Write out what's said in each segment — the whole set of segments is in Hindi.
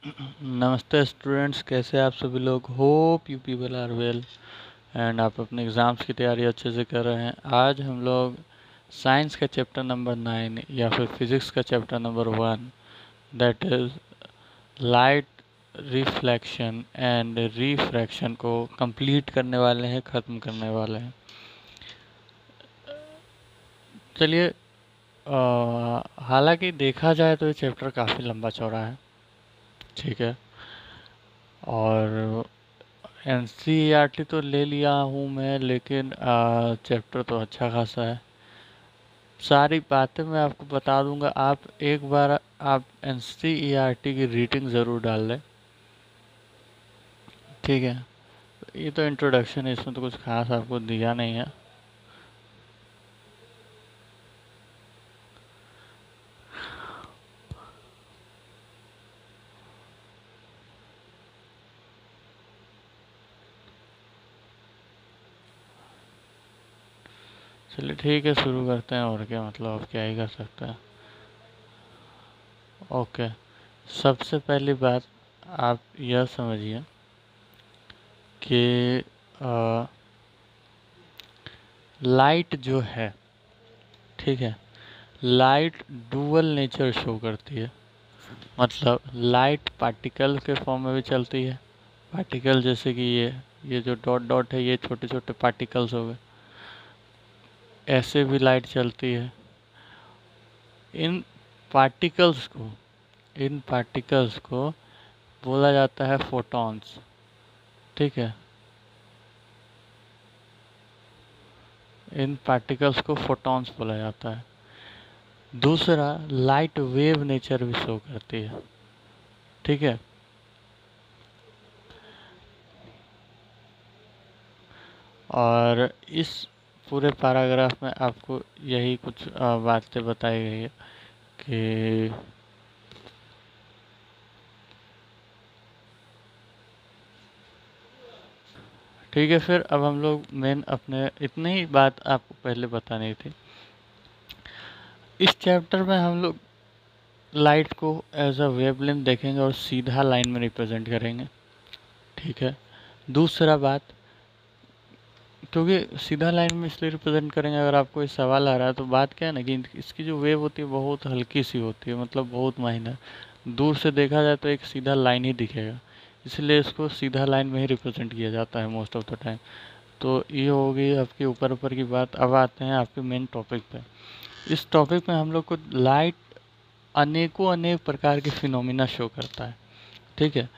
नमस्ते स्टूडेंट्स, कैसे आप सभी लोग। Hope you people are well and आप अपने एग्ज़ाम्स की तैयारी अच्छे से कर रहे हैं। आज हम लोग साइंस का चैप्टर नंबर 9 या फिर फिज़िक्स का chapter number 1 that is light reflection and refraction को कंप्लीट करने वाले हैं, ख़त्म करने वाले हैं। चलिए, हालांकि देखा जाए तो ये चैप्टर काफ़ी लंबा चौड़ा है, ठीक है। और एनसीईआरटी तो ले लिया हूँ मैं, लेकिन चैप्टर तो अच्छा खासा है। सारी बातें मैं आपको बता दूंगा। आप एक बार आप एनसीईआरटी की रीडिंग ज़रूर डाल लें, ठीक है। ये तो इंट्रोडक्शन है, इसमें तो कुछ खास आपको दिया नहीं है। चलिए ठीक है, शुरू करते हैं। और क्या मतलब, आप क्या ही कर सकते हैं। ओके, सबसे पहली बात आप यह समझिए कि लाइट जो है, ठीक है, लाइट डुअल नेचर शो करती है। मतलब लाइट पार्टिकल के फॉर्म में भी चलती है। पार्टिकल जैसे कि ये जो डॉट डॉट है, ये छोटे छोटे पार्टिकल्स हो गए। ऐसे भी लाइट चलती है। इन पार्टिकल्स को इन पार्टिकल्स को बोला जाता है फोटॉन्स, ठीक है। इन पार्टिकल्स को फोटॉन्स बोला जाता है। दूसरा, लाइट वेव नेचर भी शो करती है, ठीक है। और इस पूरे पैराग्राफ में आपको यही कुछ बातें बताई गई है कि ठीक है। फिर अब हम लोग मेन अपने, इतनी ही बात आपको पहले बतानी थी। इस चैप्टर में हम लोग लाइट को एज अ वेवलेंथ देखेंगे और सीधा लाइन में रिप्रेजेंट करेंगे, ठीक है। दूसरा बात, क्योंकि सीधा लाइन में इसलिए रिप्रेजेंट करेंगे, अगर आपको ये सवाल आ रहा है तो बात क्या है ना कि इसकी जो वेव होती है बहुत हल्की सी होती है, मतलब बहुत माइनर। दूर से देखा जाए तो एक सीधा लाइन ही दिखेगा, इसलिए इसको सीधा लाइन में ही रिप्रेजेंट किया जाता है मोस्ट ऑफ द टाइम। तो ये हो गई आपकी ऊपर ऊपर की बात। अब आते हैं आपके मेन टॉपिक पे। इस टॉपिक में हम लोग को लाइट अनेकों अनेक प्रकार के फिनोमिना शो करता है, ठीक है।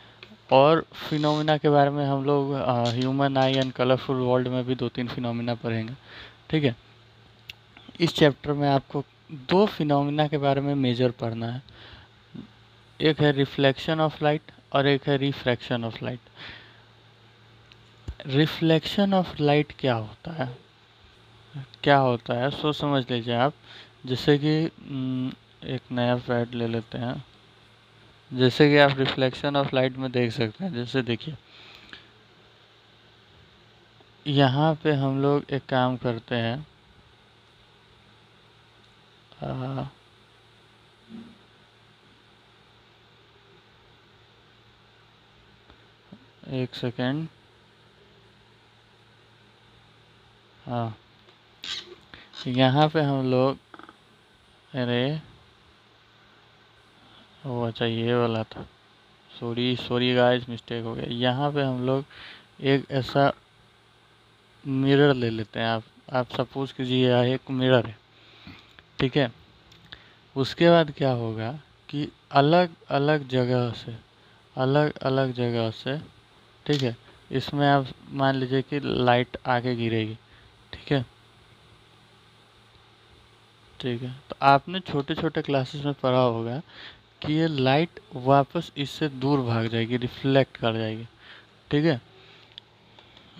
और फिनोमिना के बारे में हम लोग human I and colourful world में भी 2-3 फिनोमिना पढ़ेंगे, ठीक है। इस चैप्टर में आपको 2 फिनोमिना के बारे में मेजर पढ़ना है। एक है रिफ्लेक्शन ऑफ लाइट और एक है refraction of light. Reflection of light क्या होता है, सो समझ लीजिए आप। जैसे कि एक नया पैड ले लेते हैं। जैसे कि आप रिफ्लेक्शन ऑफ लाइट में देख सकते हैं। जैसे देखिए, यहाँ पे हम लोग एक काम करते हैं। एक सेकेंड। हाँ, यहाँ पे हम लोग, अरे वो अच्छा ये वाला था, सॉरी सॉरी गाइस, मिस्टेक हो गया। यहाँ पे हम लोग एक ऐसा मिरर ले लेते हैं। आप सपोज कीजिए यह एक मिरर है, ठीक है। उसके बाद क्या होगा कि अलग अलग जगह से, ठीक है, इसमें आप मान लीजिए कि लाइट आके गिरेगी, ठीक है। ठीक है, तो आपने छोटे छोटे क्लासेस में पढ़ा होगा कि ये लाइट वापस इससे दूर भाग जाएगी, रिफ्लेक्ट कर जाएगी, ठीक है।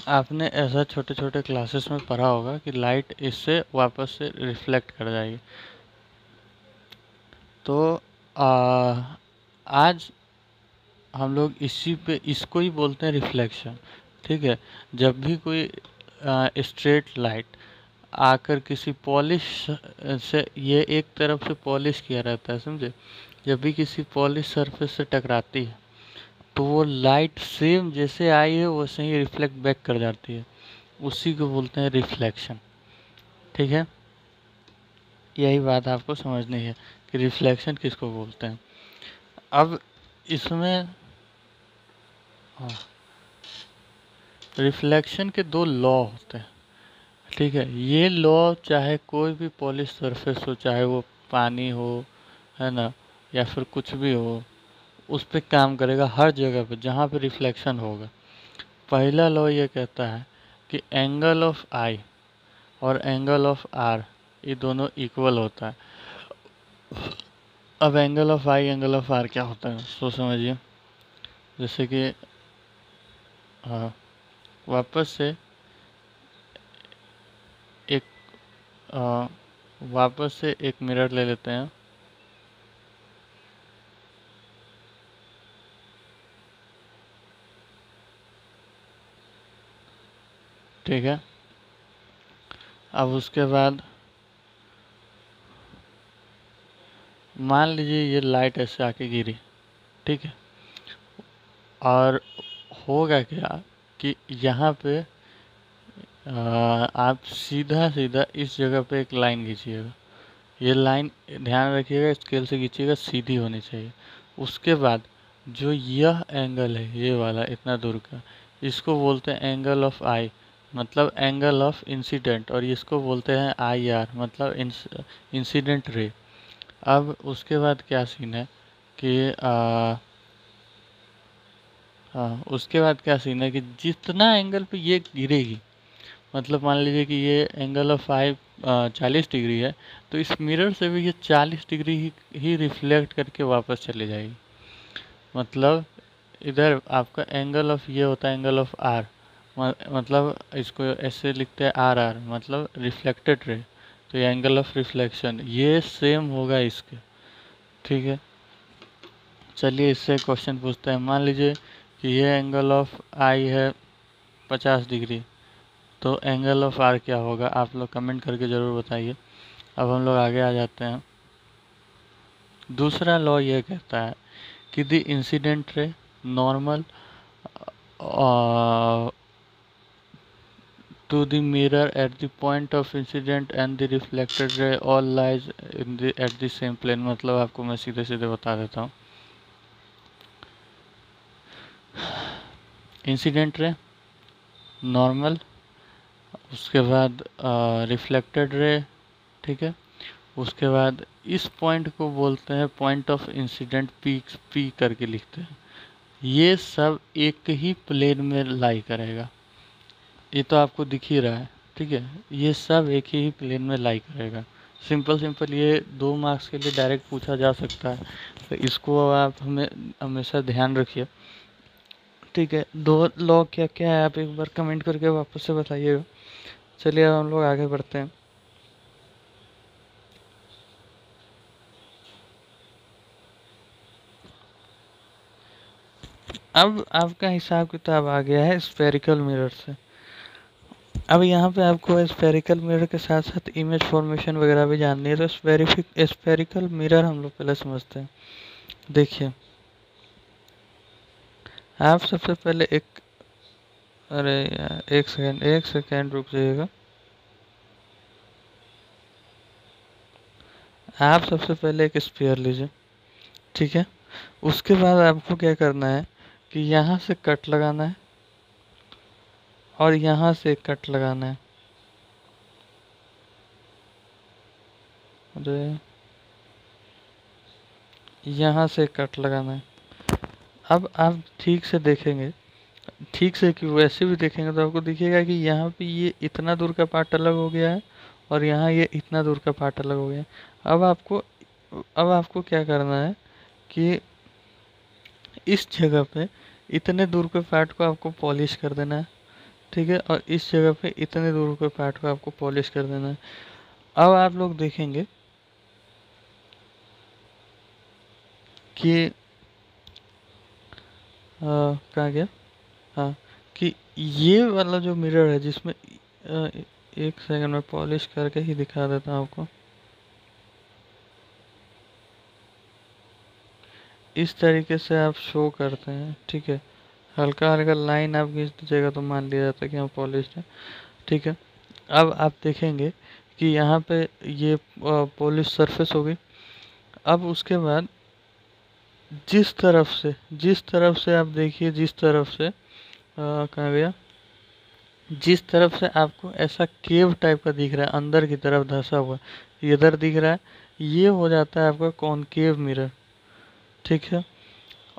आपने ऐसा छोटे छोटे क्लासेस में पढ़ा होगा कि लाइट इससे वापस से रिफ्लेक्ट कर जाएगी। तो आज हम लोग इसी पे, इसको ही बोलते हैं रिफ्लेक्शन, ठीक है। जब भी कोई स्ट्रेट लाइट आकर किसी पॉलिश से, ये एक तरफ से पॉलिश किया रहता है, समझे। जब भी किसी पॉलिश सरफेस से टकराती है तो वो लाइट सेम जैसे आई है वैसे ही रिफ्लेक्ट बैक कर जाती है, उसी को बोलते हैं रिफ्लेक्शन। ठीक है, यही बात आपको समझनी है कि रिफ्लेक्शन किसको बोलते हैं। अब इसमें हाँ, रिफ्लेक्शन के दो लॉ होते हैं। ठीक है, ये लॉ चाहे कोई भी पॉलिश सरफेस हो, चाहे वो पानी हो, है ना, या फिर कुछ भी हो, उस पे काम करेगा हर जगह पे जहाँ पे रिफ्लेक्शन होगा। पहला लॉ ये कहता है कि एंगल ऑफ आई और एंगल ऑफ आर ये दोनों इक्वल होता है। अब angle of I angle of R क्या होता है सो समझिए। जैसे कि हाँ, वापस से एक वापस से एक मिरर ले लेते हैं। ठीक है, अब उसके बाद मान लीजिए ये लाइट ऐसे आके गिरी। ठीक है, और होगा क्या कि यहाँ पे आप सीधा सीधा इस जगह पे एक लाइन खींचिएगा। ये लाइन ध्यान रखिएगा स्केल से खींचिएगा, सीधी होनी चाहिए। उसके बाद जो यह एंगल है ये वाला इतना दूर का, इसको बोलते हैं एंगल ऑफ आई, मतलब एंगल ऑफ इंसिडेंट, और इसको बोलते हैं आई आर, मतलब इंसिडेंट रे। अब उसके बाद क्या सीन है कि उसके बाद क्या सीन है कि जितना एंगल पे ये गिरेगी, मतलब मान लीजिए कि ये एंगल ऑफ फाइव 40 डिग्री है, तो इस मिरर से भी ये 40 डिग्री ही रिफ्लेक्ट करके वापस चले जाएगी। मतलब इधर आपका एंगल ऑफ ये होता है एंगल ऑफ आर, मतलब इसको ऐसे लिखते हैं आर आर, मतलब रिफ्लेक्टेड रे। तो ये एंगल ऑफ रिफ्लेक्शन ये सेम होगा इसके। ठीक है, चलिए इससे क्वेश्चन पूछते हैं। मान लीजिए कि ये एंगल ऑफ आई है 50 डिग्री, तो एंगल ऑफ आर क्या होगा आप लोग कमेंट करके ज़रूर बताइए। अब हम लोग आगे आ जाते हैं। दूसरा लॉ ये कहता है कि the incident ray normal to the mirror at the point of incident and the reflected ray all lies in the at the same plane। मतलब आपको मैं सीधे सीधे बता देता हूँ। इंसिडेंट रे नॉर्मल, उसके बाद रिफ्लेक्टेड रे। ठीक है, उसके बाद इस पॉइंट को बोलते हैं पॉइंट ऑफ इंसिडेंट, पी करके लिखते हैं। ये सब एक ही प्लेन में लाई करेगा, ये तो आपको दिख ही रहा है। ठीक है, ये सब एक ही प्लेन में लाई करेगा। सिंपल सिंपल ये 2 मार्क्स के लिए डायरेक्ट पूछा जा सकता है, तो इसको आप हमें हमेशा ध्यान रखिए। ठीक है, दो लॉ क्या क्या है आप एक बार कमेंट करके वापस से बताइएगा। चलिए अब हम लोग आगे बढ़ते हैं। अब आपका हिसाब किताब आ गया है स्फेरिकल मिरर से। अब यहाँ पे आपको स्फेरिकल मिरर के साथ साथ इमेज फॉर्मेशन वगैरह भी जाननी है, तो स्फेरिकल मिरर हम लोग पहले समझते हैं। देखिए, आप सबसे पहले अरे यार एक सेकेंड रुक जाइएगा। आप सबसे पहले एक स्फीयर लीजिए। ठीक है, उसके बाद आपको क्या करना है कि यहाँ से कट लगाना है और यहाँ से कट लगाना है। अरे यहाँ से कट लगाना है। अब आप ठीक से देखेंगे, ठीक से कि वैसे भी देखेंगे तो आपको दिखेगा कि यहाँ पे ये इतना दूर का पार्ट अलग हो गया है और यहाँ ये इतना दूर का पार्ट अलग हो गया है। अब आपको अब आपको क्या करना है कि इस जगह पे इतने दूर के पार्ट को आपको पॉलिश कर देना है। ठीक है, और इस जगह पे इतने दूर के पार्ट को आपको पॉलिश कर देना है। अब आप लोग देखेंगे कि कहाँ गया, हाँ, कि ये वाला जो मिरर है जिसमें एक सेकंड में पॉलिश करके ही दिखा देता हूँ आपको। इस तरीके से आप शो करते हैं, ठीक है। हल्का हल्का लाइन आप खींच दीजिएगा तो मान लिया जाता है कि हम पॉलिश है, ठीक है। अब आप देखेंगे कि यहाँ पे ये पॉलिश सरफेस हो गई। अब उसके बाद जिस तरफ से आप देखिए, जिस तरफ से कहाँ गया, जिस तरफ से आपको ऐसा केव टाइप का दिख रहा है, अंदर की तरफ धंसा हुआ इधर दिख रहा है, ये हो जाता है आपका कॉनकेव मिरर, ठीक है।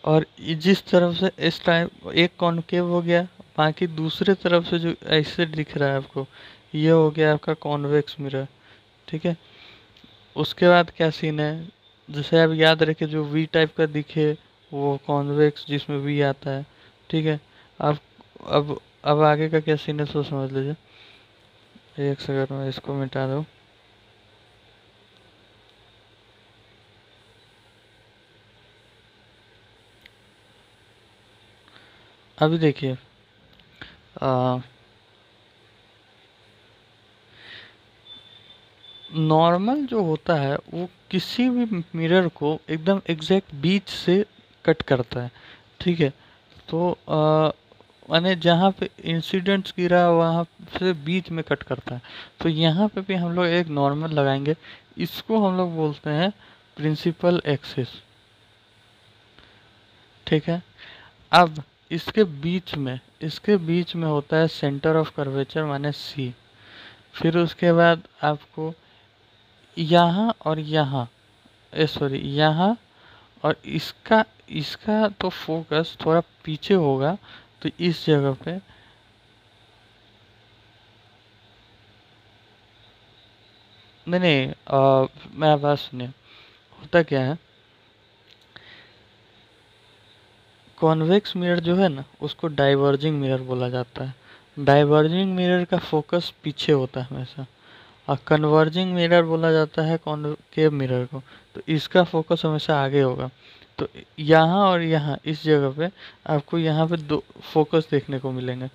और जिस तरफ से इस टाइप एक कॉनकेव हो गया, बाकी दूसरे तरफ से जो ऐसे दिख रहा है आपको, ये हो गया आपका कॉन्वेक्स मिरर, ठीक है। उसके बाद क्या सीन है, जैसे आप याद रखें जो वी टाइप का दिखे वो कॉन्वेक्स जिसमें वी आता है, ठीक है। अब अब अब आगे का क्या सीन है सो समझ लीजिए। एक सेकंड में इसको मिटा दो। अभी देखिए, नॉर्मल जो होता है वो किसी भी मिरर को एकदम एग्जैक्ट बीच से कट करता है, ठीक है। तो माने जहाँ पे इंसिडेंट्स गिरा वहाँ से बीच में कट करता है। तो यहाँ पे भी हम लोग एक नॉर्मल लगाएंगे, इसको हम लोग बोलते हैं प्रिंसिपल एक्सिस, ठीक है। अब इसके बीच में होता है सेंटर ऑफ कर्वेचर माने सी। फिर उसके बाद आपको यहाँ और यहाँ, सॉरी यहाँ और इसका इसका तो फोकस थोड़ा पीछे होगा, तो इस जगह पे नहीं नहीं मेरा बात सुनिए। होता क्या है, कॉन्वेक्स मिरर जो है ना उसको डाइवर्जिंग मिरर बोला जाता है। डाइवर्जिंग मिरर का फोकस पीछे होता है हमेशा, और कन्वर्जिंग मिरर बोला जाता है कॉन्केव मिरर को, तो इसका फोकस हमेशा आगे होगा। तो यहाँ और यहाँ इस जगह पे आपको यहाँ पे दो फोकस देखने को मिलेंगे,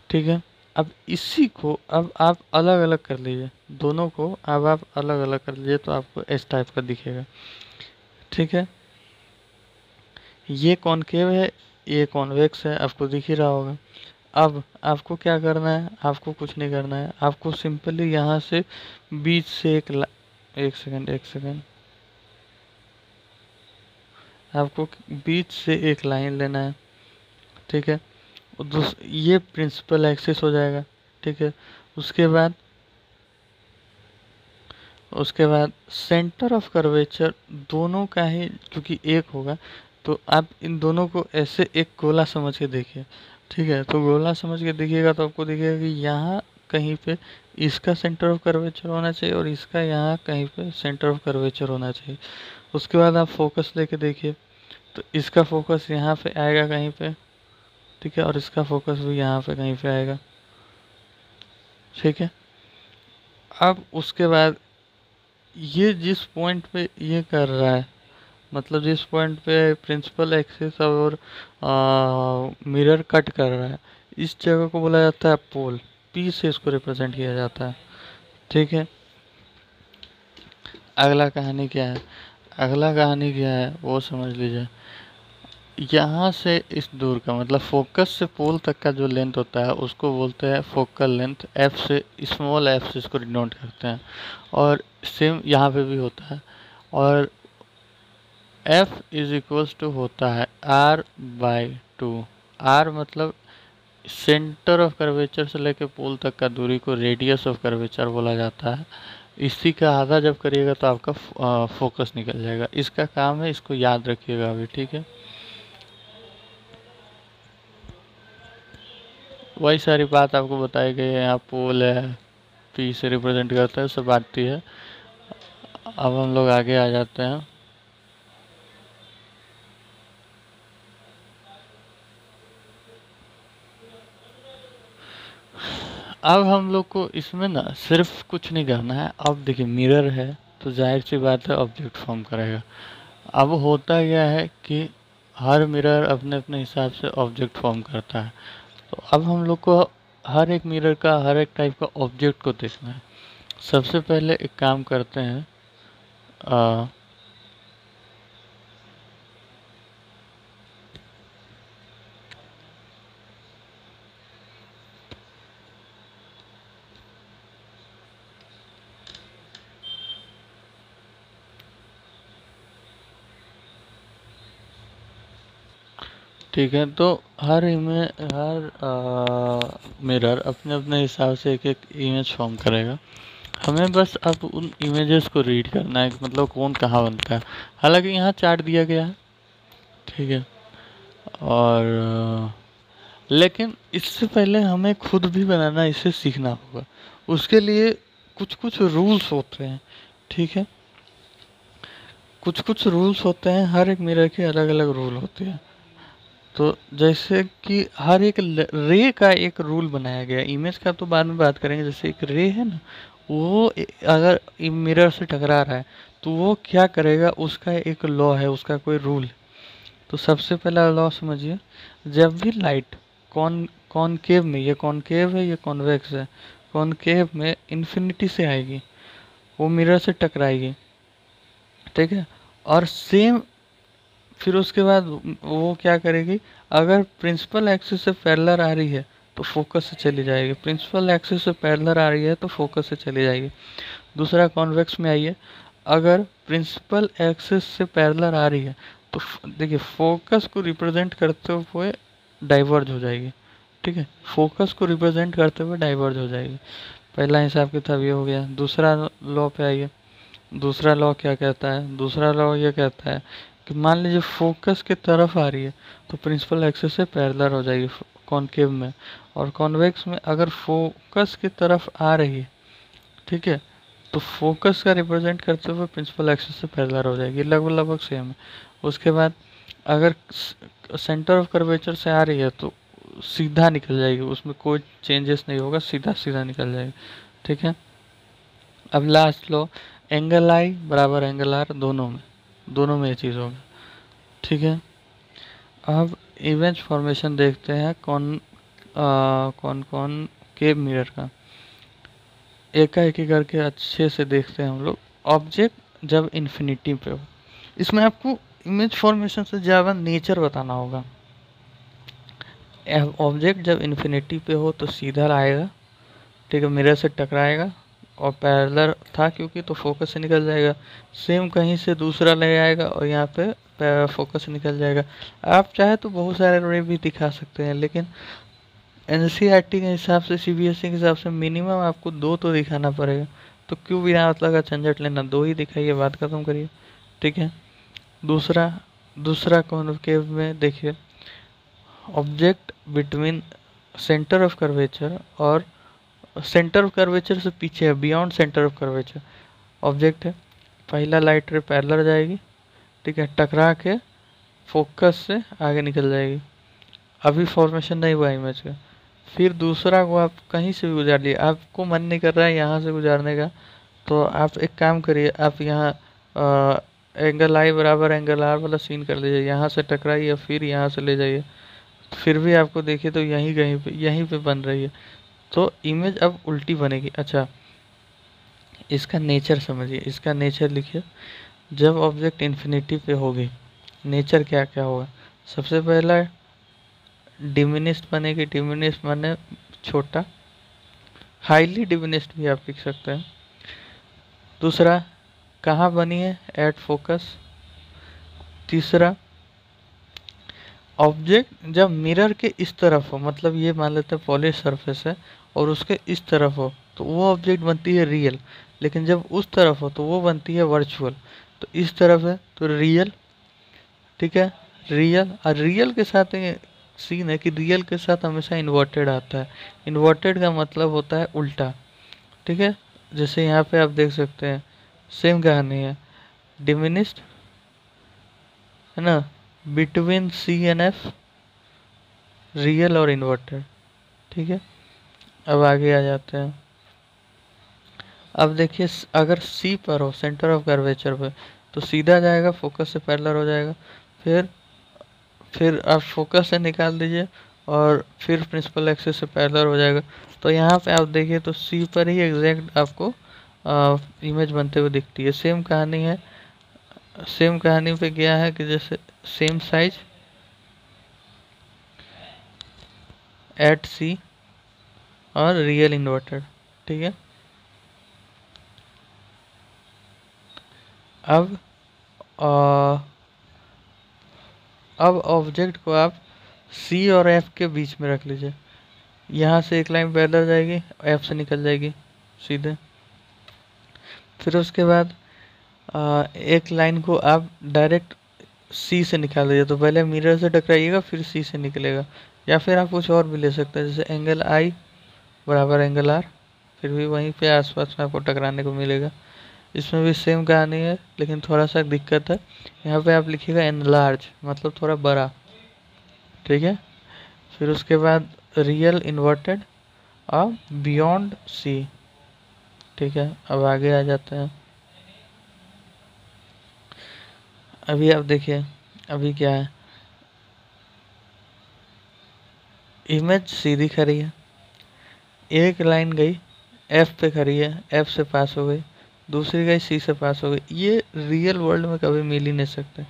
ठीक है। अब इसी को अब आप अलग अलग कर लीजिए, दोनों को अब आप अलग अलग कर लीजिए तो आपको इस टाइप का दिखेगा, ठीक है। ये कॉनकेव है, ये कॉन्वेक्स है, आपको दिख ही रहा होगा। अब आपको क्या करना है, आपको कुछ नहीं करना है, आपको सिंपली यहाँ से बीच से एक सेकंड आपको बीच से एक लाइन लेना है, ठीक है। ये प्रिंसिपल एक्सिस हो जाएगा, ठीक है। उसके बाद उसके बाद सेंटर ऑफ कर्वेचर दोनों का ही क्योंकि एक होगा, तो आप इन दोनों को ऐसे एक गोला समझ के देखिए, ठीक है। तो गोला समझ के देखिएगा तो आपको दिखेगा कि यहाँ कहीं पे इसका सेंटर ऑफ कर्वेचर होना चाहिए और इसका यहाँ कहीं पे सेंटर ऑफ कर्वेचर होना चाहिए। उसके बाद आप फोकस लेके देखिए, तो इसका फोकस यहाँ पे आएगा कहीं पे, ठीक है, और इसका फोकस भी यहाँ पे कहीं पे आएगा, ठीक है। अब उसके बाद ये जिस पॉइंट पे ये कर रहा है, मतलब जिस पॉइंट पे प्रिंसिपल एक्सिस और मिरर कट कर रहा है, इस जगह को बोला जाता है पोल, पी से इसको रिप्रेजेंट किया जाता है, ठीक है। अगला कहानी क्या है, अगला कहानी क्या है वो समझ लीजिए। यहाँ से इस दूर का मतलब फोकस से पोल तक का जो लेंथ होता है उसको बोलते हैं फोकल लेंथ, एफ से स्मॉल एफ से इसको डिनोट करते हैं। और सेम यहाँ पे भी होता है, और एफ इज इक्वल्स टू होता है r/2। r मतलब सेंटर ऑफ कर्वेचर से लेकर पोल तक का दूरी को रेडियस ऑफ कर्वेचर बोला जाता है। इसी का आधा जब करिएगा तो आपका फोकस निकल जाएगा। इसका काम है, इसको याद रखिएगा अभी, ठीक है। वही सारी बात आपको बताई गई है, यहाँ पोल है, पी से रिप्रेजेंट करता है, सब आती है। अब हम लोग आगे आ जाते हैं। अब हम लोग को इसमें ना सिर्फ कुछ नहीं करना है। अब देखिए मिरर है तो जाहिर सी बात है ऑब्जेक्ट फॉर्म करेगा। अब होता क्या है कि हर मिरर अपने अपने हिसाब से ऑब्जेक्ट फॉर्म करता है। तो अब हम लोग को हर एक मिरर का हर एक टाइप का ऑब्जेक्ट को देखना है। सबसे पहले एक काम करते हैं, ठीक है, तो हर मिरर अपने अपने हिसाब से एक एक इमेज फॉर्म करेगा। हमें बस अब उन इमेजेस को रीड करना है कि मतलब कौन कहाँ बनता है। हालांकि यहाँ चार्ट दिया गया है, ठीक है, और लेकिन इससे पहले हमें खुद भी बनाना, इसे सीखना होगा। उसके लिए कुछ कुछ रूल्स होते हैं, ठीक है, कुछ कुछ रूल्स होते हैं, हर एक मिरर के अलग अलग रूल होते हैं। तो जैसे कि हर एक रे का एक रूल बनाया गया है। इमेज का तो बाद में बात करेंगे। जैसे एक रे है ना, वो अगर मिरर से टकरा रहा है तो वो क्या करेगा, उसका एक लॉ है, उसका कोई रूल है। तो सबसे पहला लॉ समझिए, जब भी लाइट कॉनकेव में, ये कॉनकेव है ये कॉन्वेक्स है, कॉनकेव में इन्फिनिटी से आएगी, वो मिरर से टकराएगी, ठीक है। और सेम फिर उसके बाद वो क्या करेगी, अगर प्रिंसिपल एक्सिस से पैरेलल आ रही है तो फोकस से चली जाएगी, प्रिंसिपल एक्सिस से पैरेलल आ रही है तो फोकस से चली जाएगी। दूसरा कॉन्वेक्स में आइए, अगर प्रिंसिपल एक्सिस से पैरेलल आ रही है तो देखिए फोकस को रिप्रेजेंट करते हुए डाइवर्ज हो जाएगी, ठीक है, फोकस को रिप्रेजेंट करते हुए डाइवर्ज हो जाएगी। पहला हिसाब किताब ये हो गया। दूसरा लॉ पे आइए, दूसरा लॉ क्या कहता है, दूसरा लॉ ये कहता है कि मान लीजिए फोकस की तरफ आ रही है तो प्रिंसिपल एक्सिस से पैरेलल हो जाएगी कॉनकेव में, और कॉन्वेक्स में अगर फोकस की तरफ आ रही है, ठीक है, तो फोकस का रिप्रेजेंट करते हुए प्रिंसिपल एक्सिस से पैरेलल हो जाएगी, लगभग लगभग सेम है। उसके बाद अगर सेंटर ऑफ कर्वेचर से आ रही है तो सीधा निकल जाएगी, उसमें कोई चेंजेस नहीं होगा, सीधा सीधा निकल जाएगी, ठीक है। अब लास्ट लो, एंगल आई बराबर एंगल आर, दोनों में ये चीज़ होगा, ठीक है। अब इमेज फॉर्मेशन देखते हैं कौन कौन के मिरर का, एक ही करके अच्छे से देखते हैं हम लोग। ऑब्जेक्ट जब इन्फिनिटी पे हो, इसमें आपको इमेज फॉर्मेशन से ज़्यादा नेचर बताना होगा। ऑब्जेक्ट जब इन्फिनिटी पे हो तो सीधा आएगा, ठीक है, मिरर से टकराएगा, और पैरेलल था क्योंकि तो फोकस से निकल जाएगा। सेम कहीं से दूसरा ले आएगा और यहाँ पे फोकस से निकल जाएगा। आप चाहे तो बहुत सारे रे भी दिखा सकते हैं, लेकिन एनसीईआरटी के हिसाब से, सीबीएसई के हिसाब से मिनिमम आपको 2 तो दिखाना पड़ेगा। तो क्यों बिना मतलब का झंझट लेना, 2 ही दिखाइए, बात खत्म करिए, ठीक है। दूसरा दूसरा कॉनकेव में देखिए, object between centre of curvature और सेंटर ऑफ कर्वेचर से पीछे है, beyond centre of curvature object है। पहला लाइट रे पैरेलल जाएगी, ठीक है, टकरा के फोकस से आगे निकल जाएगी, अभी फॉर्मेशन नहीं हुआ इमेज का। फिर दूसरा को आप कहीं से भी गुजार लिए, आपको मन नहीं कर रहा है यहाँ से गुजारने का, तो आप एक काम करिए, आप यहाँ एंगल आई बराबर एंगल आर वाला सीन कर लीजिए, यहाँ से टकराइए फिर यहाँ से ले जाइए, फिर भी आपको देखिए तो यहीं पे बन रही है, तो इमेज अब उल्टी बनेगी। अच्छा, इसका नेचर समझिए, इसका नेचर लिखिए। जब ऑब्जेक्ट इन्फिनिटी पे होगी, नेचर क्या क्या होगा। सबसे पहला डिमिनिस्ड बनेगी, डिमिनिस्ड माने छोटा, हाईली डिमिनिस्ड भी आप लिख सकते हैं। दूसरा, कहाँ बनी है, एट फोकस। तीसरा, ऑब्जेक्ट जब मिरर के इस तरफ हो, मतलब ये मान लेते हैं पॉलिश सरफेस है और उसके इस तरफ हो, तो वो ऑब्जेक्ट बनती है रियल, लेकिन जब उस तरफ हो तो वो बनती है वर्चुअल। तो इस तरफ है तो रियल, ठीक है, रियल। और रियल के साथ ये सीन है कि रियल के साथ हमेशा इन्वर्टेड आता है, इन्वर्टेड का मतलब होता है उल्टा, ठीक है। जैसे यहाँ पे आप देख सकते हैं, सेम कहानी है, डिमिनिस्ड है ना, between C and F, real और इन्वर्टेड, ठीक है। अब आगे आ जाते हैं। अब देखिए, अगर सी पर हो, सेंटर ऑफ कर्वेचर पे, तो सीधा जाएगा, फोकस से पैरेलल हो जाएगा। फिर आप फोकस से निकाल दीजिए और फिर प्रिंसिपल एक्सिस से पैरेलल हो जाएगा। तो यहाँ पे आप देखिए तो सी पर ही एग्जैक्ट आपको इमेज बनते हुए दिखती है। सेम कहानी है, सेम कहानी पे क्या है कि जैसे सेम साइज एट सी और रियल इन्वर्टेड, ठीक है। अब अ, अब ऑब्जेक्ट को आप सी और एफ के बीच में रख लीजिए। यहाँ से एक लाइन पैदल जाएगी, एफ से निकल जाएगी सीधे। फिर उसके बाद एक लाइन को आप डायरेक्ट सी से निकाल दीजिए। तो पहले मिरर से टकराइएगा, फिर सी से निकलेगा। या फिर आप कुछ और भी ले सकते हैं, जैसे एंगल आई बराबर एंगल आर, फिर भी वहीं पे आसपास में आपको टकराने को मिलेगा। इसमें भी सेम कहानी है, लेकिन थोड़ा सा दिक्कत है। यहाँ पे आप लिखिएगा एनलार्ज, मतलब थोड़ा बड़ा, ठीक है। फिर उसके बाद रियल इन्वर्टेड और बियॉन्ड सी, ठीक है। अब आगे आ जाते हैं। अभी आप देखिए, अभी क्या है, इमेज सीधी खड़ी है, एक लाइन गई एफ पे खड़ी है, एफ से पास हो गई, दूसरी गई सी से पास हो गई। ये रियल वर्ल्ड में कभी मिल ही नहीं सकते,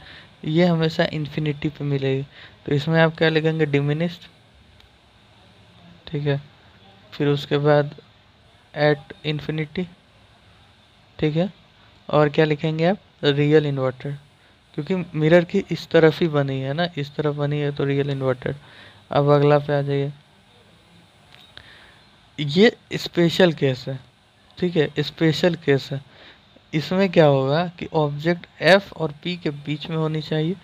ये हमेशा इन्फिनिटी पे मिलेगी। तो इसमें आप क्या लिखेंगे, डिमिनिस्ड, ठीक है। फिर उसके बाद एट इन्फिनिटी, ठीक है। और क्या लिखेंगे आप, रियल इन्वर्टेड, क्योंकि मिरर की इस तरफ ही बनी है ना, इस तरफ बनी है, तो रियल इन्वर्टेड। अब अगला पे आ जाइए, ये स्पेशल केस है, ठीक है, स्पेशल केस है। इसमें क्या होगा कि ऑब्जेक्ट एफ और पी के बीच में होनी चाहिए।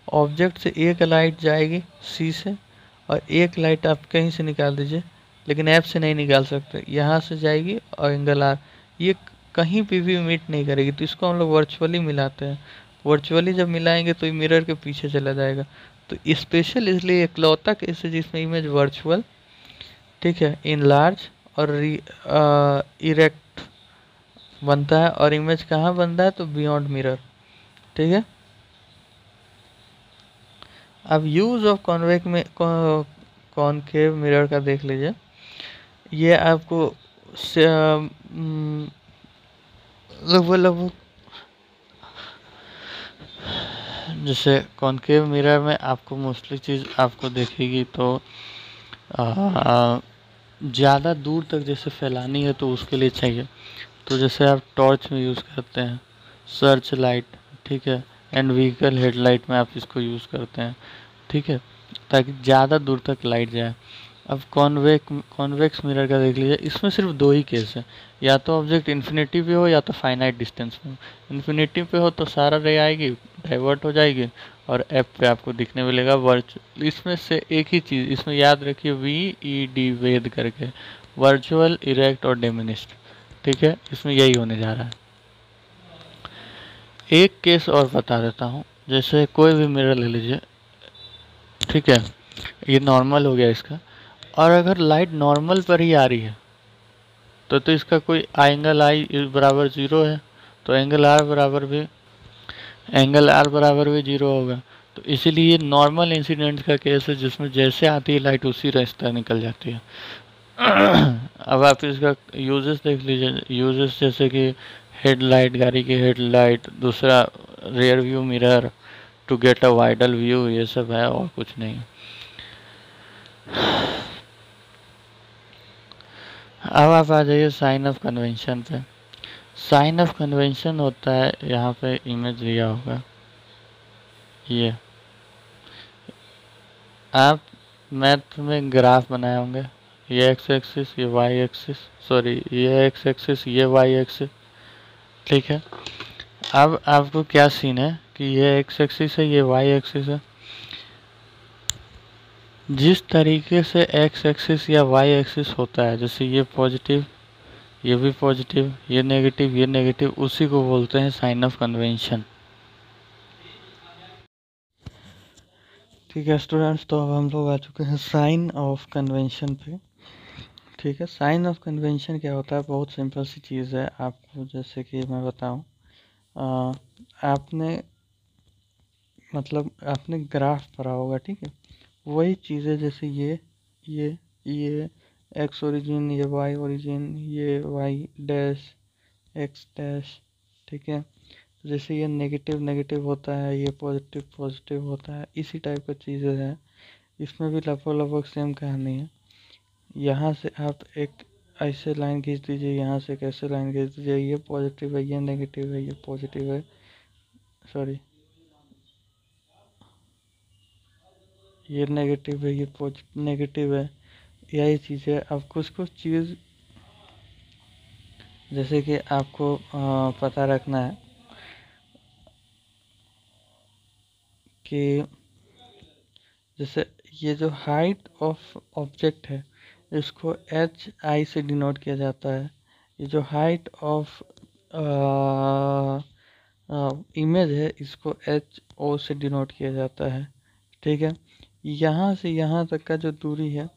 ऑब्जेक्ट से एक लाइट जाएगी सी से, और एक लाइट आप कहीं से निकाल दीजिए, लेकिन एफ से नहीं निकाल सकते, यहाँ से जाएगी और एंगल आर, ये कहीं पे भी मीट नहीं करेगी। तो इसको हम लोग वर्चुअली मिलाते हैं। वर्चुअली जब मिलाएंगे तो ये मिरर के पीछे चला जाएगा। तो स्पेशल इसलिए इकलौता केस है जिसमें इमेज वर्चुअल, ठीक है, इन लार्ज और इरेक्ट बनता है। और इमेज कहाँ बनता है, तो बियॉन्ड मिरर, ठीक है। अब यूज ऑफ कॉन्वेक में कॉनकेव मिरर का देख लीजिए। ये आपको लगभग लगभग, जैसे कॉनकेव मिरर में आपको मोस्टली चीज़ आपको देखेगी तो ज़्यादा दूर तक जैसे फैलानी है तो उसके लिए चाहिए। तो जैसे आप टॉर्च में यूज़ करते हैं, सर्च लाइट, ठीक है, एंड व्हीकल हेडलाइट में आप इसको यूज़ करते हैं, ठीक है, ताकि ज़्यादा दूर तक लाइट जाए। अब कॉन्वेक्स मिरर का देख लीजिए, इसमें सिर्फ दो ही केस है, या तो ऑब्जेक्ट इन्फिनिटी पे हो या तो फाइनाइट डिस्टेंस में हो। इन्फिनिटी पे हो तो सारा रे आएगी, डाइवर्ट हो जाएगी, और एफ पे आपको दिखने मिलेगा वर्चुअल। इसमें से एक ही चीज़ इसमें याद रखिए, VED वेद करके, वर्चुअल, इरेक्ट और डिमिनिस्ड, ठीक है। इसमें यही होने जा रहा है। एक केस और बता देता हूँ, जैसे कोई भी मिरर ले लीजिए, ठीक है, ये नॉर्मल हो गया इसका, और अगर लाइट नॉर्मल पर ही आ रही है तो इसका कोई एंगल आई बराबर 0 है, तो एंगल आर बराबर भी 0 होगा। तो इसीलिए नॉर्मल इंसिडेंट का केस है जिसमें जैसे आती है लाइट उसी रास्ता निकल जाती है। अब आप इसका यूजेस देख लीजिए। यूजेस जैसे कि हेडलाइट, गाड़ी की हेडलाइट, दूसरा rear view mirror to get a wider view, ये सब है और कुछ नहीं। अब आप आ जाइए साइन ऑफ कन्वेंशन पे। साइन ऑफ कन्वेंशन होता है, यहाँ पे इमेज दिया होगा, ये आप मैथ में ग्राफ बनाए होंगे, ये एक्स एक्सिस, ये वाई एक्सिस, सॉरी ये एक्स एक्सिस, ये वाई एक्सिस, ठीक है। अब आपको क्या सीन है कि ये एक्स एक्सिस है, ये वाई एक्सिस है। जिस तरीके से एक्स एक्सिस या वाई एक्सिस होता है, जैसे ये पॉजिटिव, ये भी पॉजिटिव, ये नेगेटिव, ये नेगेटिव, उसी को बोलते हैं साइन ऑफ कन्वेंशन, ठीक है स्टूडेंट्स। तो अब हम लोग आ चुके हैं साइन ऑफ कन्वेंशन पे, ठीक है। साइन ऑफ कन्वेंशन क्या होता है, बहुत सिंपल सी चीज़ है। आपको जैसे कि मैं बताऊं, आपने मतलब आपने ग्राफ पढ़ा होगा, ठीक है, वही चीज़ें, जैसे ये ये एक्स ओरिजिन, ये वाई ओरिजिन, ये वाई डैश, एक्स डैश, ठीक है। जैसे ये नेगेटिव नेगेटिव होता है, ये पॉजिटिव पॉजिटिव होता है, इसी टाइप का चीज़ें हैं। इसमें भी लगभग लगभग सेम कहानी है। यहाँ से आप एक ऐसे लाइन खींच दीजिए, यहाँ से एक ऐसे लाइन खींच दीजिए, ये पॉजिटिव है, ये नेगेटिव है, ये पॉजिटिव है, सॉरी ये नेगेटिव है, ये पॉजिटिव नेगेटिव है, यही चीज़ है। अब कुछ कुछ चीज़ जैसे कि आपको पता रखना है कि जैसे ये जो हाइट ऑफ ऑब्जेक्ट है इसको एच आई से डिनोट किया जाता है। ये जो हाइट ऑफ इमेज है इसको एच ओ से डिनोट किया जाता है। ठीक है, यहाँ से यहाँ तक का जो दूरी है,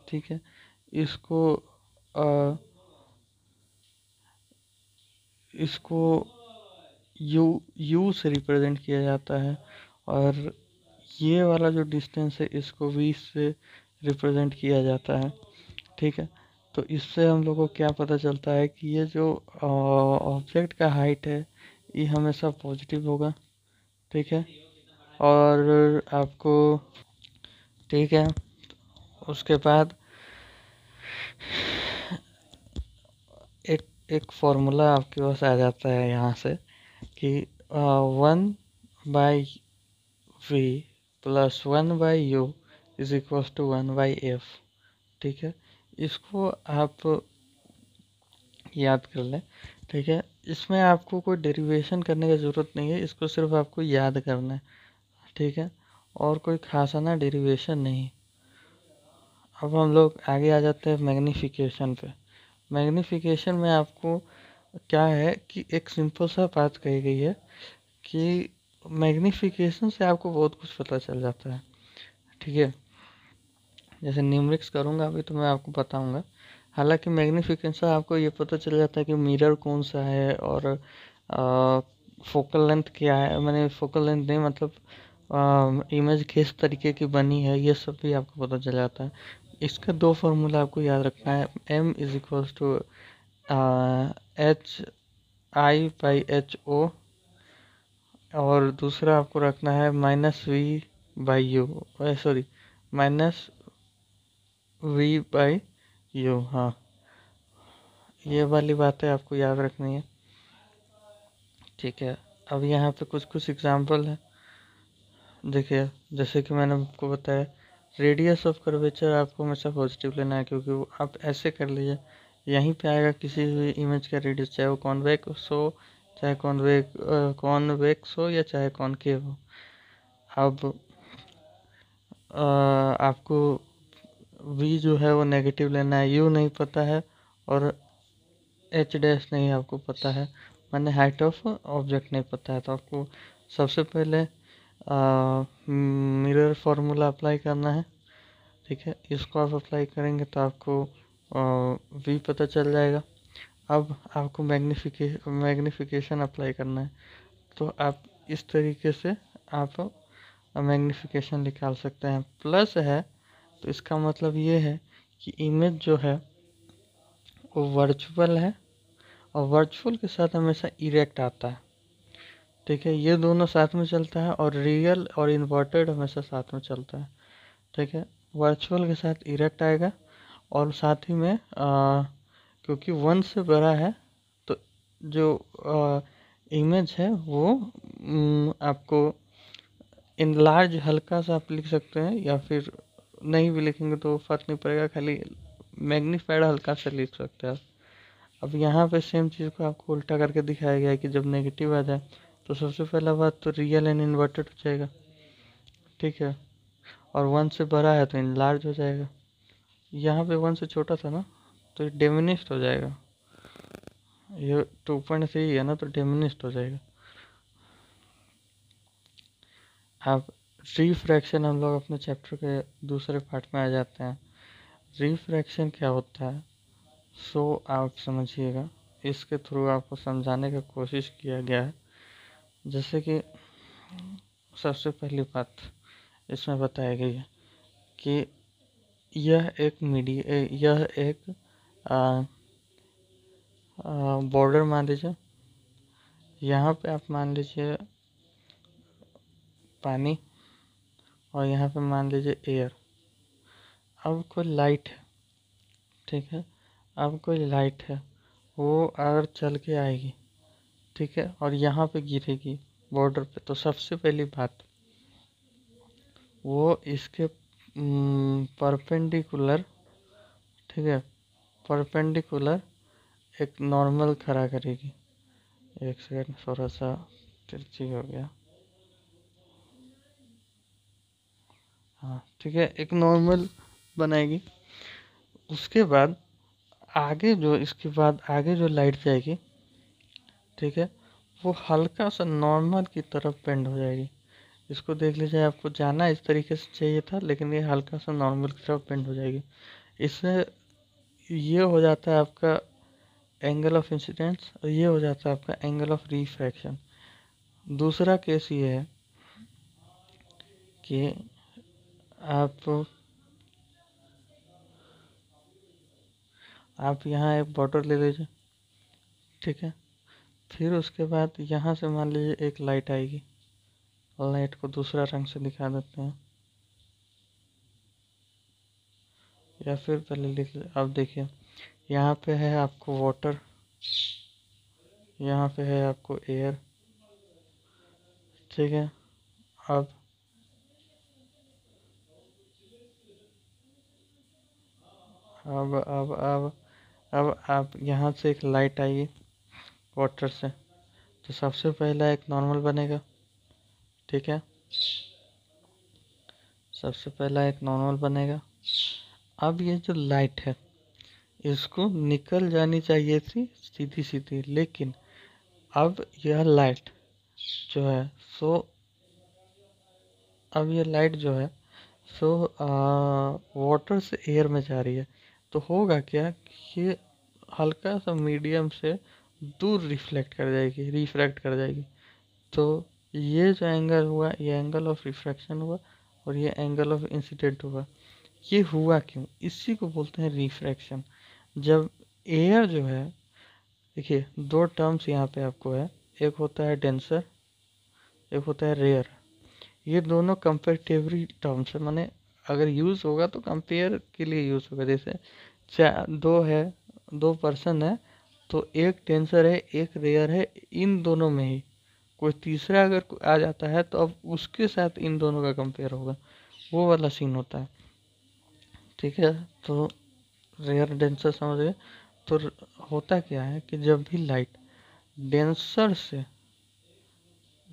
ठीक है, इसको अ, इसको यू यू से रिप्रेजेंट किया जाता है। और ये वाला जो डिस्टेंस है इसको वी से रिप्रेजेंट किया जाता है। ठीक है, तो इससे हम लोग को क्या पता चलता है कि ये जो ऑब्जेक्ट का हाइट है ये हमेशा पॉजिटिव होगा। ठीक है, और आपको, ठीक है, उसके बाद एक एक फॉर्मूला आपके पास आ जाता है यहाँ से कि 1/v plus 1/u is equal to 1/f। ठीक है, इसको आप याद कर लें। ठीक है, इसमें आपको कोई डेरिवेशन करने की ज़रूरत नहीं है, इसको सिर्फ आपको याद करना है। ठीक है, और कोई खासा ना डेरिवेशन नहीं। अब हम लोग आगे आ जाते हैं मैग्नीफिकेशन पे। मैग्नीफिकेशन में आपको क्या है कि एक सिंपल सा बात कही गई है कि मैग्नीफिकेशन से आपको बहुत कुछ पता चल जाता है। ठीक है, जैसे न्यूमेरिक्स करूँगा अभी तो मैं आपको बताऊँगा। हालांकि मैग्नीफिकेशन से आपको ये पता चल जाता है कि मिरर कौन सा है और फोकल लेंथ क्या है, मैंने फोकल लेंथ नहीं मतलब इमेज किस तरीके की बनी है, ये सब भी आपको पता चल जाता है। इसका दो फार्मूला आपको याद रखना है, m is equals to H I by H O, और दूसरा आपको रखना है -v/u, सॉरी -v/u। हाँ, ये वाली बातें आपको याद रखनी है। ठीक है, अब यहाँ पे कुछ कुछ एग्जांपल है। देखिए, जैसे कि मैंने आपको बताया रेडियस ऑफ कर्वेचर आपको हमेशा पॉजिटिव लेना है, क्योंकि वो आप ऐसे कर लीजिए यहीं पे आएगा किसी भी इमेज का रेडियस, चाहे वो कॉन्वेक्स हो, चाहे कॉन्वेक्स हो या चाहे कॉनकेव हो। अब आपको v जो है वो नेगेटिव लेना है, u नहीं पता है और h डैश नहीं आपको पता है, माने हाइट ऑफ ऑब्जेक्ट नहीं पता है। तो आपको सबसे पहले मिरर फार्मूला अप्लाई करना है। ठीक है, इसको आप अप्लाई करेंगे तो आपको v पता चल जाएगा। अब आपको मैग्निफिकेशन अप्लाई करना है, तो आप इस तरीके से आप मैग्निफिकेशन निकाल सकते हैं। प्लस है तो इसका मतलब ये है कि इमेज जो है वो वर्चुअल है, और वर्चुअल के साथ हमेशा इरेक्ट आता है। ठीक है, ये दोनों साथ में चलता है, और रियल और इन्वर्टेड हमेशा साथ में चलता है। ठीक है, वर्चुअल के साथ इरेक्ट आएगा, और साथ ही में क्योंकि 1 से बड़ा है तो जो इमेज है वो आपको इनलार्ज हल्का सा आप लिख सकते हैं, या फिर नहीं भी लिखेंगे तो फर्क नहीं पड़ेगा, खाली मैग्नीफाइड हल्का सा लिख सकते हैं आप। अब यहाँ पे सेम चीज़ को आपको उल्टा करके दिखाया गया है कि जब नेगेटिव आ जाए तो सबसे पहला बात तो रियल एंड इन्वर्टेड हो जाएगा। ठीक है, और 1 से बड़ा है तो इनलार्ज हो जाएगा। यहाँ पे 1 से छोटा था ना तो डिमिनिश्ड हो जाएगा। ये 2.3 है ना तो डिमिनिश्ड हो जाएगा। अब रिफ्रैक्शन, हम लोग अपने चैप्टर के दूसरे पार्ट में आ जाते हैं। रिफ्रैक्शन क्या होता है, सो आप समझिएगा, इसके थ्रू आपको समझाने की कोशिश किया गया है। जैसे कि सबसे पहली बात इसमें बताई गई है कि यह एक बॉर्डर मान लीजिए, यहाँ पे आप मान लीजिए पानी, और यहाँ पे मान लीजिए एयर। अब कोई लाइट है, ठीक है, अब कोई लाइट है, वो अगर चल के आएगी, ठीक है, और यहाँ पे गिरेगी बॉर्डर पे, तो सबसे पहली बात वो इसके परपेंडिकुलर, ठीक है, परपेंडिकुलर एक नॉर्मल खड़ा करेगी। एक सेकंड, थोड़ा सा तिरछी हो गया। हाँ ठीक है, एक नॉर्मल बनाएगी। उसके बाद इसके बाद आगे जो लाइट जाएगी, ठीक है, वो हल्का सा नॉर्मल की तरफ बेंड हो जाएगी। इसको देख लीजिए, आपको जाना इस तरीके से चाहिए था, लेकिन ये हल्का सा नॉर्मल की तरफ बेंड हो जाएगी। इससे ये हो जाता है आपका एंगल ऑफ इंसिडेंस, और ये हो जाता है आपका एंगल ऑफ रिफ्रैक्शन। दूसरा केस ये है कि आप यहाँ एक बॉर्डर ले लीजिए, ठीक है। फिर उसके बाद यहाँ से मान लीजिए एक लाइट आएगी। लाइट को दूसरा रंग से दिखा देते हैं, या फिर पहले लिख ले। अब देखिए, यहाँ पे है आपको वाटर, यहाँ पे है आपको एयर, ठीक है। अब अब अब अब अब आप यहाँ से एक लाइट आएगी वाटर से, तो सबसे पहला एक नॉर्मल बनेगा, ठीक है। सबसे पहला एक नॉर्मल बनेगा। अब ये जो लाइट है, इसको निकल जानी चाहिए थी सीधी सीधी, लेकिन अब यह लाइट जो है सो अब ये लाइट जो है सो वाटर से एयर में जा रही है। तो होगा क्या कि ये हल्का सा मीडियम से दूर रिफ्रैक्ट कर जाएगी। तो ये जो एंगल हुआ, ये एंगल ऑफ रिफ्रैक्शन हुआ, और ये एंगल ऑफ इंसिडेंट हुआ। ये हुआ क्यों? इसी को बोलते हैं रिफ्रैक्शन। जब एयर जो है, देखिए दो टर्म्स यहाँ पे आपको है, एक होता है डेंसर, एक होता है रेयर। ये दोनों कंपेरेटिवली टर्म्स है, माने अगर यूज़ होगा तो कंपेयर के लिए यूज़ होगा। जैसे दो पर्सन है, तो एक डेंसर है एक रेयर है, इन दोनों में ही कोई तीसरा अगर आ जाता है तो अब उसके साथ इन दोनों का कंपेयर होगा, वो वाला सीन होता है, ठीक है। तो रेयर डेंसर समझ गए। तो होता क्या है कि जब भी लाइट डेंसर से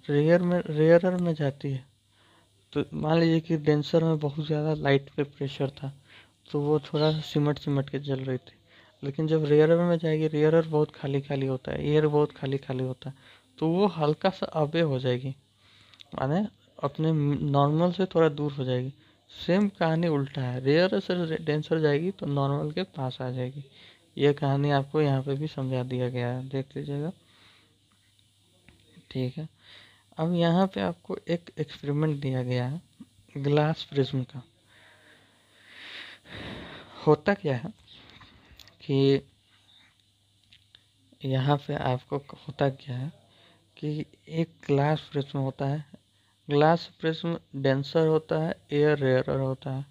रेयरर में जाती है, तो मान लीजिए कि डेंसर में बहुत ज़्यादा लाइट पे प्रेशर था, तो वो थोड़ा सा सिमट सिमट के जल रही थी। लेकिन जब रेयरर में जाएगी, रेयरर बहुत खाली खाली होता है, एयर बहुत खाली खाली होता है, तो वो हल्का सा अबे हो जाएगी, माने अपने नॉर्मल से थोड़ा दूर हो जाएगी। सेम कहानी उल्टा है, रेयर से डेंसर जाएगी तो नॉर्मल के पास आ जाएगी। ये कहानी आपको यहाँ पे भी समझा दिया गया है, देख लीजिएगा, ठीक है। अब यहाँ पे आपको एक एक्सपेरिमेंट दिया गया है ग्लास प्रिज्म का। होता क्या है कि यहाँ पे आपको होता क्या है कि एक ग्लास प्रिज्म होता है। ग्लास प्रिज्म डेंसर होता है, एयर रेयरर होता है।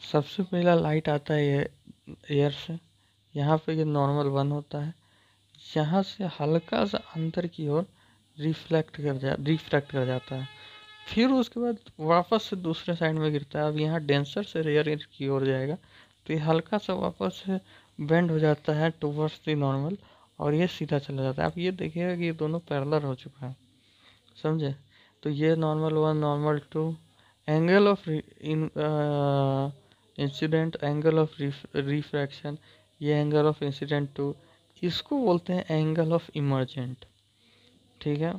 सबसे पहला लाइट आता है एयर से, यहाँ पे ये नॉर्मल वन होता है, यहाँ से हल्का सा अंदर की ओर रिफ्रैक्ट कर जाता है। फिर उसके बाद वापस से दूसरे साइड में गिरता है। अब यहाँ डेंसर से रेयर की ओर जाएगा, तो ये हल्का सा वापस से बेंड हो जाता है टुवर्ड्स द नॉर्मल, और ये सीधा चला जाता है। आप ये देखिएगा कि ये दोनों पैरेलल हो चुका है, समझे। तो ये normal one, normal two, angle of incident, angle of refraction, ये एंगल ऑफ इंसिडेंट टू, इसको बोलते हैं एंगल ऑफ इमर्जेंट, ठीक है।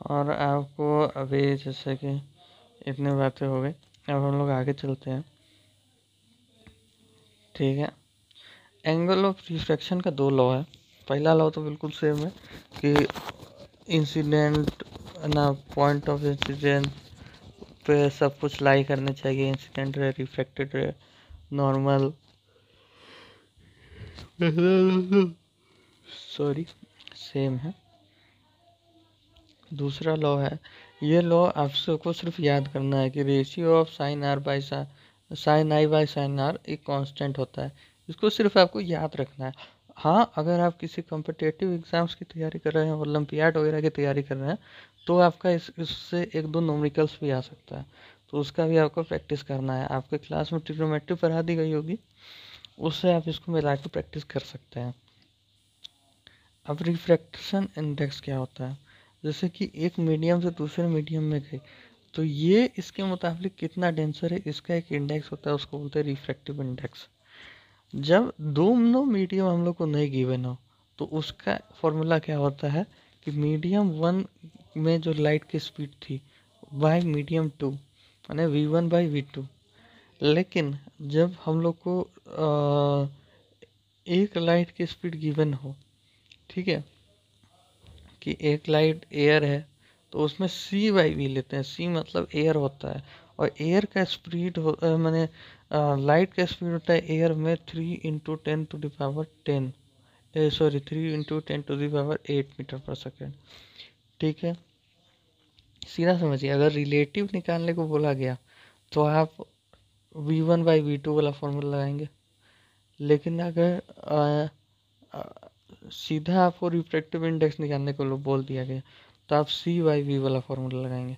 और आपको अभी जैसे कि इतनी बातें हो गई, अब हम लोग आगे चलते हैं, ठीक है। एंगल ऑफ रिफ्रैक्शन का दो लॉ है। पहला लॉ तो बिल्कुल सेम है कि इंसिडेंट ना, पॉइंट ऑफ इंसिडेंट पे सब कुछ लाई करने चाहिए, इंसिडेंट रे, रिफ्रैक्टेड रे, नॉर्मल, सॉरी, सेम है। दूसरा लॉ है, ये लॉ आपको सिर्फ याद करना है कि ratio of sine R by sine I by sine R एक कांस्टेंट होता है। इसको सिर्फ आपको याद रखना है। हाँ, अगर आप किसी कॉम्पिटिटिव एग्जाम्स की तैयारी कर रहे हैं, ओलंपियाड वगैरह की तैयारी कर रहे हैं, तो आपका इससे एक दो न्यूमेरिकल्स भी आ सकता है, तो उसका भी आपको प्रैक्टिस करना है। आपके क्लास में ट्रिग्नोमेट्री पढ़ा दी गई होगी, उससे आप इसको मिला के प्रैक्टिस कर सकते हैं। अब रिफ्रैक्शन इंडेक्स क्या होता है? जैसे कि एक मीडियम से दूसरे मीडियम में गई, तो ये इसके मुताबिक कितना डेंसर है, इसका एक इंडेक्स होता है, उसको बोलते हैं रिफ्रैक्टिव इंडेक्स। जब दोनों मीडियम हम लोग को नहीं गिवन हो, तो उसका फॉर्मूला क्या होता है कि मीडियम वन में जो लाइट की स्पीड थी बाय मीडियम टू, माने v1 बाई v2। लेकिन जब हम लोग को एक लाइट की स्पीड गिवन हो, ठीक है, कि एक लाइट एयर है, तो उसमें c बाई वी लेते हैं। c मतलब एयर होता है, और एयर का स्पीड मैंने लाइट का स्पीड होता है एयर में 3 × 10⁻10, सॉरी 3 × 10⁻8 मीटर पर सेकेंड। ठीक है, सीधा समझिए, अगर रिलेटिव निकालने को बोला गया तो आप v1 बाई v2 वाला फॉर्मूला लगाएंगे। लेकिन अगर सीधा आपको रिफ्रैक्टिव इंडेक्स निकालने को बोल दिया गया, तो आप c बाई वी वाला फॉर्मूला लगाएंगे।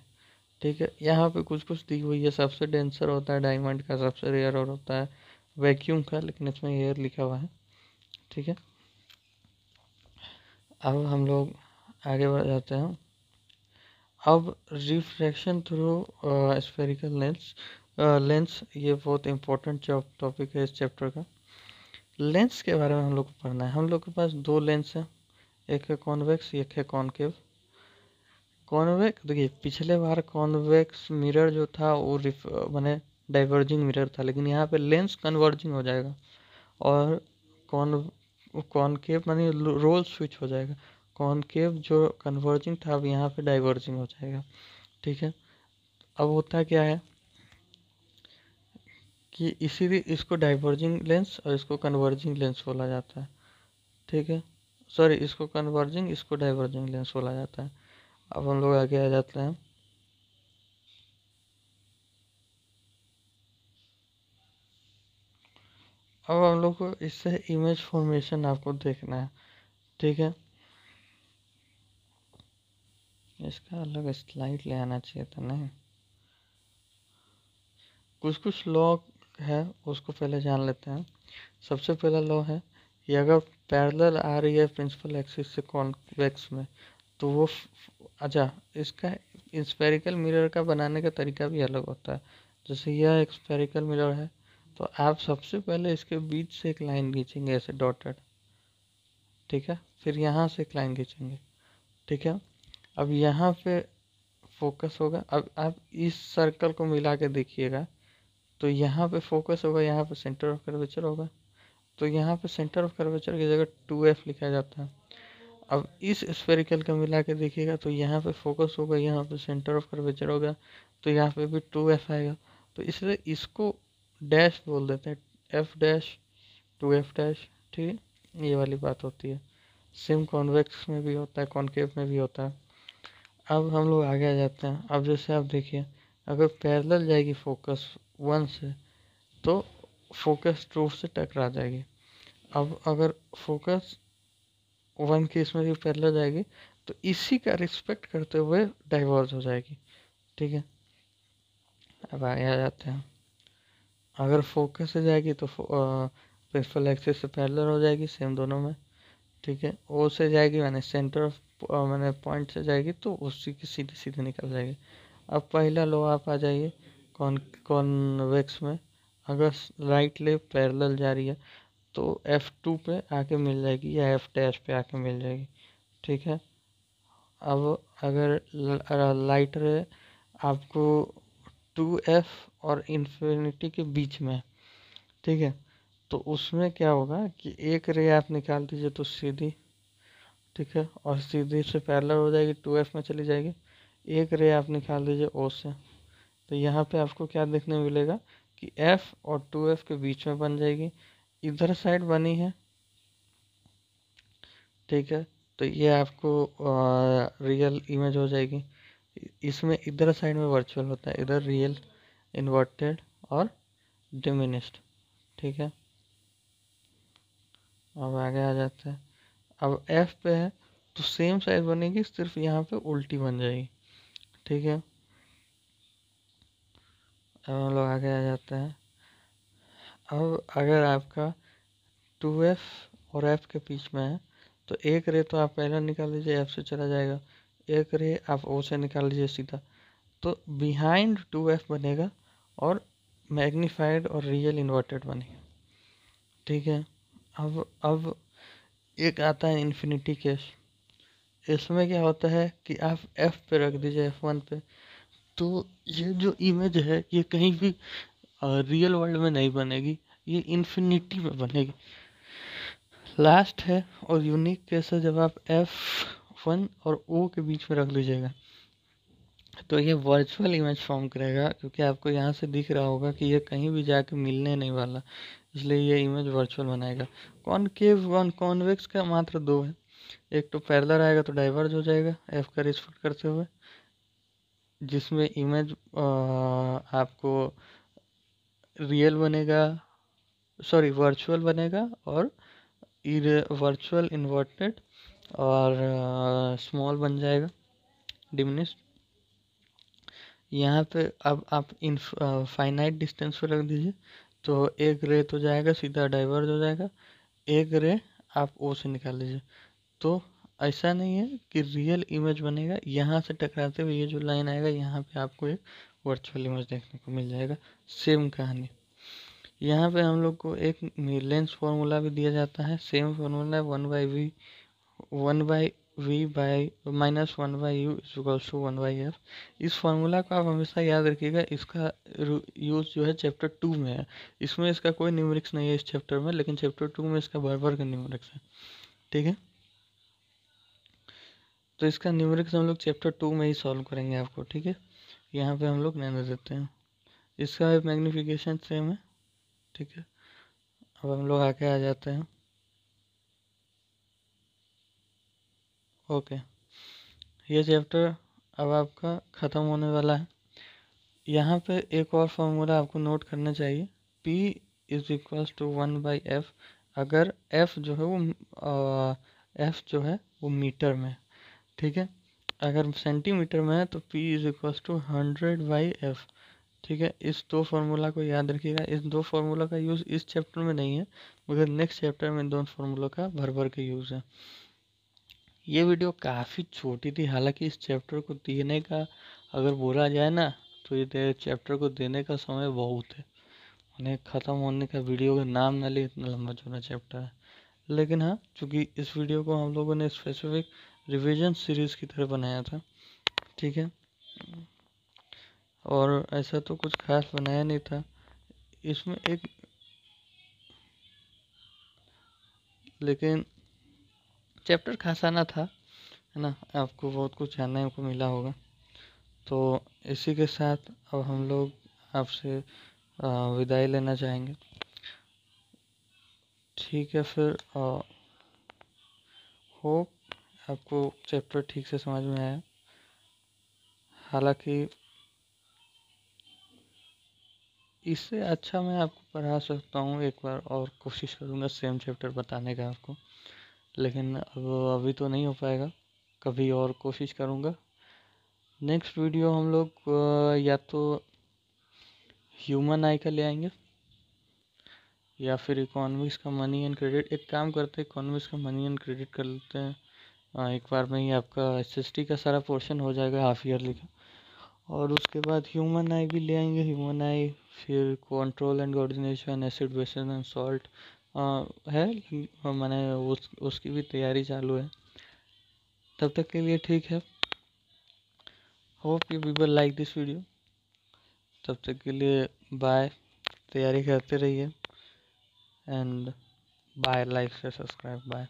ठीक है, यहाँ पे कुछ कुछ दी हुई है। सबसे डेंसर होता है डायमंड का, सबसे रेयर और होता है वैक्यूम का, लेकिन इसमें एयर लिखा हुआ है। ठीक है, अब हम लोग आगे बढ़ जाते हैं। अब रिफ्रैक्शन थ्रू स्फेरिकल लेंस, ये बहुत इंपॉर्टेंट टॉपिक है इस चैप्टर का। लेंस के बारे में हम लोग को पढ़ना है। हम लोग के पास दो लेंस हैं, एक है कॉन्वेक्स, एक है कॉनकेव। कॉन्वेक्स, देखिए पिछले बार कॉन्वेक्स मिरर जो था वो माने डाइवर्जिंग मिरर था, लेकिन यहाँ पे लेंस कन्वर्जिंग हो जाएगा, और कॉनकेव माने रोल स्विच हो जाएगा। कॉनकेव जो कन्वर्जिंग था, अब यहाँ पे डाइवर्जिंग हो जाएगा। ठीक है, अब होता क्या है कि इसीलिए इसको डाइवर्जिंग लेंस और इसको कन्वर्जिंग लेंस बोला जाता है। ठीक है, सॉरी, इसको कन्वर्जिंग, इसको डाइवर्जिंग लेंस बोला जाता है। अब हम लोग आगे आ जाते हैं। अब हम लोग को इससे इमेज फॉर्मेशन आपको देखना है। ठीक है, इसका अलग स्लाइड ले आना चाहिए था, नहीं। कुछ कुछ लॉ है, उसको पहले जान लेते हैं। सबसे पहला लॉ है कि अगर पैरेलल आ रही है प्रिंसिपल एक्सिस से कॉन्वेक्स में, तो वो अच्छा, इसका स्फेरिकल मिरर का बनाने का तरीका भी अलग होता है। जैसे यह एक स्फेरिकल मिरर है, तो आप सबसे पहले इसके बीच से एक लाइन खींचेंगे ऐसे डॉटेड। ठीक है, फिर यहाँ से एक लाइन खींचेंगे। ठीक है, अब यहाँ पे फोकस होगा। अब आप इस सर्कल को मिला के देखिएगा, तो यहाँ पे फोकस होगा, यहाँ पे सेंटर ऑफ कर्वेचर होगा, तो यहाँ पे सेंटर ऑफ कर्वेचर की जगह 2f लिखा जाता है। अब इस स्फेरिकल को मिला के देखिएगा, तो यहाँ पे फोकस होगा, यहाँ पे सेंटर ऑफ कर्वेचर होगा, तो यहाँ पे भी 2f आएगा। तो इसलिए इसको डैश बोल देते हैं, f डैश 2f डैश। ठीक है, ये वाली बात होती है। सेम कॉन्वेक्स में भी होता है, कॉनकेव में भी होता है। अब हम लोग आगे आ जाते हैं। अब जैसे आप देखिए, अगर पैरेलल जाएगी फोकस 1 से, तो फोकस 2 से टकरा जाएगी। अब अगर फोकस 1 की इसमें भी पैरेलल जाएगी, तो इसी का रिस्पेक्ट करते हुए डाइवर्ज हो जाएगी। ठीक है, अब आगे आ जाते हैं। अगर फोकस से जाएगी तो प्रिंसिपल एक्सिस से पैरेलल हो जाएगी, सेम दोनों में। ठीक है, ओ से जाएगी माने सेंटर ऑफ मैंने पॉइंट से जाएगी, तो उसी की सीधे सीधे निकल जाएगी। अब पहला लो आप आ जाइए कॉन्वेक्स में। अगर राइट लेफ्ट पैरेलल जा रही है, तो F2 पे आके मिल जाएगी, या F डैश पे आके मिल जाएगी। ठीक है, अब अगर लाइट रे आपको 2f और इन्फिनिटी के बीच में, ठीक है, तो उसमें क्या होगा कि एक रे आप निकाल दीजिए तो सीधी, ठीक है, और सीधी से पैरेलल हो जाएगी, 2f में चली जाएगी। एक रे आप निकाल दीजिए ओ से, तो यहाँ पे आपको क्या देखने मिलेगा कि F और 2F के बीच में बन जाएगी, इधर साइड बनी है, ठीक है। तो ये आपको रियल इमेज हो जाएगी। इसमें इधर साइड में वर्चुअल होता है, इधर रियल, इन्वर्टेड और डिमिनिस्ड, ठीक है। अब आगे आ जाते हैं। अब F पे है तो सेम साइज बनेगी, सिर्फ यहाँ पे उल्टी बन जाएगी, ठीक है। अब हम लोग आगे आ जाते हैं। अब अगर आपका 2F और F के बीच में है तो एक रे तो आप पहले निकाल लीजिए, F से चला जाएगा, एक रे आप O से निकाल लीजिए सीधा, तो बिहाइंड 2F बनेगा और मैग्नीफाइड और रियल इन्वर्टेड बनेगा, ठीक है। अब एक आता है इन्फिनिटी केस। इसमें क्या होता है कि आप F पे रख दीजिए, F1 पे, तो ये जो इमेज है ये कहीं भी रियल वर्ल्ड में नहीं बनेगी, ये इन्फिनिटी में बनेगी। लास्ट है और यूनिक केस है, जब आप F1 और O के बीच में रख लीजिएगा तो ये वर्चुअल इमेज फॉर्म करेगा, क्योंकि आपको यहाँ से दिख रहा होगा कि ये कहीं भी जाके मिलने नहीं वाला, इसलिए ये इमेज वर्चुअल बनाएगा। कॉनकेव और कॉन्वेक्स का मात्र दो है, एक तो पैरेलल आएगा तो डाइवर्ज हो जाएगा F का रिस्पेक्ट करते हुए, जिसमें इमेज आपको रियल बनेगा, सॉरी वर्चुअल बनेगा, और वर्चुअल इन्वर्टेड और स्मॉल बन जाएगा, डिमिनिश। यहाँ पे अब आप इन फाइनाइट डिस्टेंस पे रख दीजिए, तो एक रे तो जाएगा सीधा डाइवर्ज हो जाएगा, एक रे आप ओ से निकाल लीजिए, तो ऐसा नहीं है कि रियल इमेज बनेगा, यहाँ से टकराते हुए ये जो लाइन आएगा यहाँ पे आपको एक वर्चुअल इमेज देखने को मिल जाएगा। सेम कहानी यहाँ पे हम लोग को एक लेंस फार्मूला भी दिया जाता है, सेम फार्मूला है, 1/v/-1/u=1/f। इस फार्मूला को आप हमेशा याद रखिएगा, इसका यूज जो है चैप्टर 2 में है, इसमें इसका कोई न्यूमेरिक्स नहीं है इस चैप्टर में, लेकिन चैप्टर 2 में इसका भर का न्यूमेरिक्स है, ठीक है। तो इसका न्यूमेरिक्स हम लोग चैप्टर 2 में ही सॉल्व करेंगे आपको, ठीक है। यहाँ पे हम लोग रहने देते हैं, इसका मैग्नीफिकेशन सेम है, ठीक है। अब हम लोग आके आ जाते हैं, ओके। ये चैप्टर अब आपका ख़त्म होने वाला है। यहाँ पे एक और फार्मूला आपको नोट करना चाहिए, P = 1/f, अगर F जो है वो F जो है वो मीटर में, ठीक है। अगर सेंटीमीटर में है तो P = 100/f, ठीक है। इस दो फार्मूला को याद रखिएगा, इस दो फार्मूला का यूज़ इस चैप्टर में नहीं है, मगर नेक्स्ट चैप्टर में दोनों फार्मूलों का भर के यूज़ है। ये वीडियो काफ़ी छोटी थी, हालांकि इस चैप्टर को देने का अगर बोला जाए ना तो ये चैप्टर को देने का समय बहुत है, उन्हें ख़त्म होने का वीडियो का नाम ना ले, इतना लंबा चौड़ा चैप्टर है। लेकिन हाँ, चूँकि इस वीडियो को हम लोगों ने स्पेसिफिक रिवीजन सीरीज़ की तरह बनाया था, ठीक है, और ऐसा तो कुछ खास बनाया नहीं था इसमें एक, लेकिन चैप्टर खासाना था, है ना, आपको बहुत कुछ जानने को मिला होगा। तो इसी के साथ अब हम लोग आपसे विदाई लेना चाहेंगे, ठीक है। फिर होप आपको चैप्टर ठीक से समझ में आया, हालांकि इससे अच्छा मैं आपको पढ़ा सकता हूँ, एक बार और कोशिश करूँगा सेम चैप्टर बताने का आपको, लेकिन अब अभी तो नहीं हो पाएगा, कभी और कोशिश करूँगा। नेक्स्ट वीडियो हम लोग या तो ह्यूमन आई का ले आएंगे या फिर इकोनॉमिक्स का मनी एंड क्रेडिट। एक काम करते हैं, इकोनॉमिक्स का मनी एंड क्रेडिट कर लेते हैं, एक बार में ही आपका एसएसटी का सारा पोर्शन हो जाएगा हाफ ईयरली का, और उसके बाद ह्यूमन आई भी ले आएंगे, ह्यूमन आई, फिर control and coordination, acid basis and salt है, मैंने उसकी भी तैयारी चालू है। तब तक के लिए ठीक है, hope you people like this video. तब तक के लिए बाय, तैयारी करते रहिए, एंड बाय, लाइक से सब्सक्राइब, बाय।